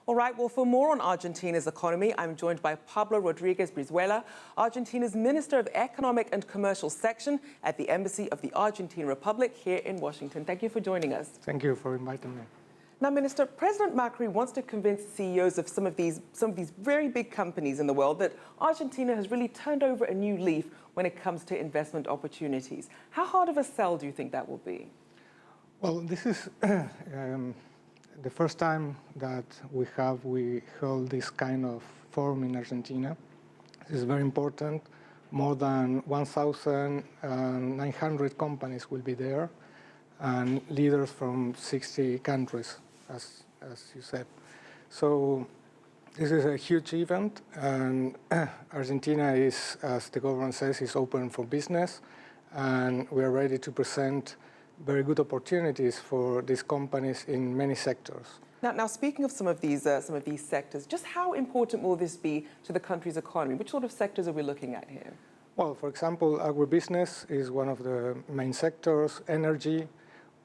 All right, well, for more on Argentina's economy, I'm joined by Pablo Brizuela, Argentina's Minister of Economic and Commercial Section at the Embassy of the Argentine Republic here in Washington. Thank you for joining us. Thank you for inviting me. Now, Minister, President Macri wants to convince CEOs of some of these very big companies in the world that Argentina has really turned over a new leaf when it comes to investment opportunities. How hard of a sell do you think that will be? Well, this is the first time that we hold this kind of forum in Argentina. This is very important. More than 1,900 companies will be there, and leaders from 60 countries, as you said. So this is a huge event, and Argentina is, as the government says, is open for business, and we are ready to present very good opportunities for these companies in many sectors. Now speaking of some of these sectors, just how important will this be to the country's economy? Which sort of sectors are we looking at here? Well, for example, agribusiness is one of the main sectors. Energy.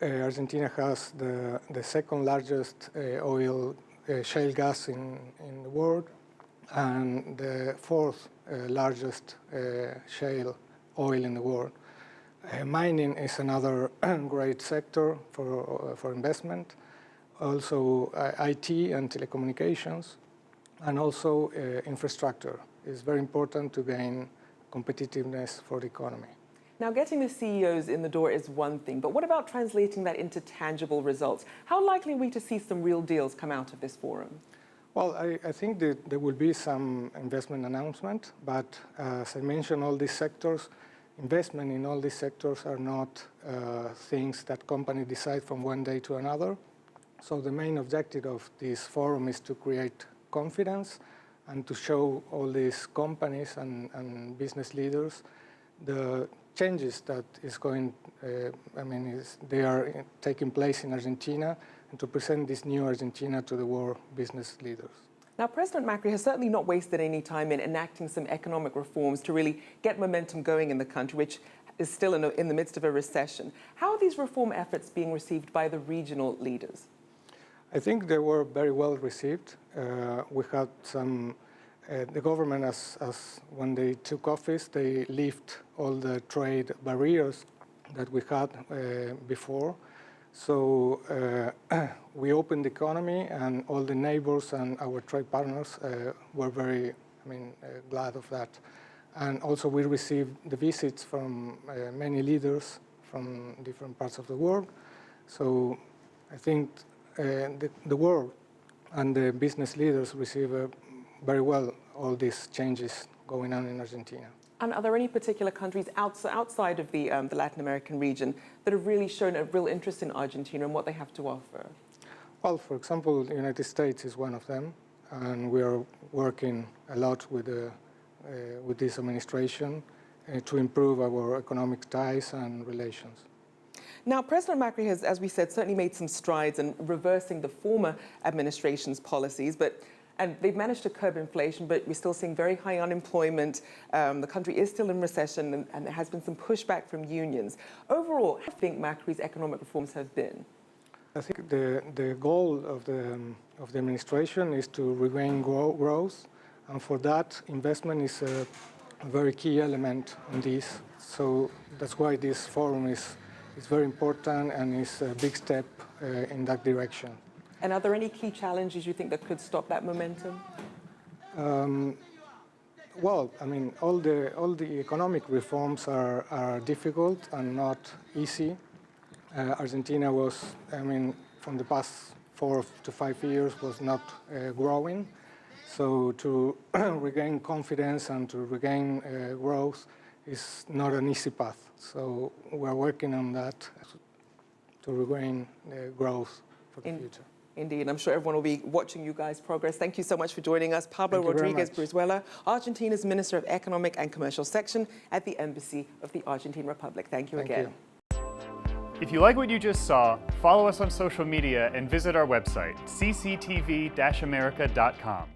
Argentina has the second largest oil shale gas in the world, and the fourth largest shale oil in the world. Mining is another great sector for investment. Also IT and telecommunications, and also infrastructure is very important to gain competitiveness for the economy. Now, getting the CEOs in the door is one thing, but what about translating that into tangible results? How likely are we to see some real deals come out of this forum? Well, I think that there will be some investment announcement, but as I mentioned, all these sectors, investment in all these sectors are not things that companies decide from one day to another. So the main objective of this forum is to create confidence and to show all these companies and business leaders the changes that is going, they are taking place in Argentina, and to present this new Argentina to the world business leaders. Now, President Macri has certainly not wasted any time in enacting some economic reforms to really get momentum going in the country, which is still in the midst of a recession. How are these reform efforts being received by the regional leaders? I think they were very well received. We had some, the government, as when they took office, they lifted all the trade barriers that we had before. So we opened the economy, and all the neighbors and our trade partners were very, glad of that. And also we received the visits from many leaders from different parts of the world. So I think the world and the business leaders receive very well all these changes going on in Argentina. And are there any particular countries outside of the Latin American region that have really shown a real interest in Argentina and what they have to offer? Well, for example, the United States is one of them, and we are working a lot with this administration to improve our economic ties and relations. Now, President Macri has, as we said, certainly made some strides in reversing the former administration's policies, and they've managed to curb inflation, but we're still seeing very high unemployment. The country is still in recession, and there has been some pushback from unions. Overall, how do you think Macri's economic reforms have been? I think the goal of the administration is to regain growth, and for that, investment is a very key element in this. So that's why this forum is very important and is a big step in that direction. And are there any key challenges you think that could stop that momentum? Well, all the economic reforms are difficult and not easy. Argentina was, from the past 4 to 5 years, was not growing. So to regain confidence and to regain growth is not an easy path. So we're working on that to regain growth for the future. Indeed. I'm sure everyone will be watching you guys' progress. Thank you so much for joining us. Pablo Brizuela, Argentina's Minister of Economic and Commercial Section at the Embassy of the Argentine Republic. Thank you again. If you like what you just saw, follow us on social media and visit our website, cctv-america.com.